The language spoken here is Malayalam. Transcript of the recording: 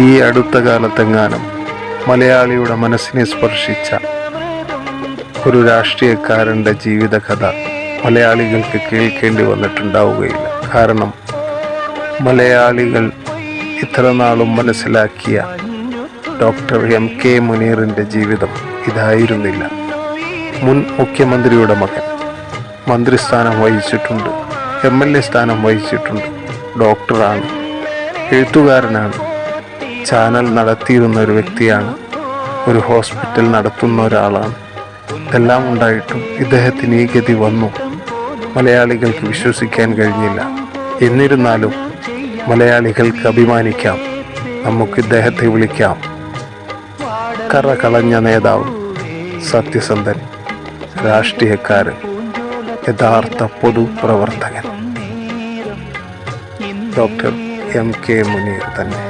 ഈ അടുത്ത കാലത്തെങ്ങാനും മലയാളിയുടെ മനസ്സിനെ സ്പർശിച്ച ഒരു രാഷ്ട്രീയക്കാരൻ്റെ ജീവിതകഥ മലയാളികൾക്ക് കേൾക്കേണ്ടി വന്നിട്ടുണ്ടാവുകയില്ല. കാരണം മലയാളികൾ ഇത്രനാളും മനസ്സിലാക്കിയ ഡോക്ടർ MK മുനീറിൻ്റെ ജീവിതം ഇതായിരുന്നില്ല. മുൻ മുഖ്യമന്ത്രിയുടെ മകൻ, മന്ത്രിസ്ഥാനം വഹിച്ചിട്ടുണ്ട്, MLA സ്ഥാനം വഹിച്ചിട്ടുണ്ട്, ഡോക്ടറാണ്, എഴുത്തുകാരനാണ്, ചാനൽ നടത്തിയിരുന്ന ഒരു വ്യക്തിയാണ്, ഒരു ഹോസ്പിറ്റൽ നടത്തുന്ന ഒരാളാണ്. ഇതെല്ലാം ഉണ്ടായിട്ടും ഇദ്ദേഹത്തിന് ഈ ഗതി വന്നു മലയാളികൾക്ക് വിശ്വസിക്കാൻ കഴിഞ്ഞില്ല. എന്നിരുന്നാലും മലയാളികൾക്ക് അഭിമാനിക്കാം, നമുക്ക് ഇദ്ദേഹത്തെ വിളിക്കാം കറ കളഞ്ഞ നേതാവ്, സത്യസന്ധൻ, രാഷ്ട്രീയക്കാരൻ, യഥാർത്ഥ പൊതുപ്രവർത്തകൻ ഡോക്ടർ MK മുനീർ തന്നെ.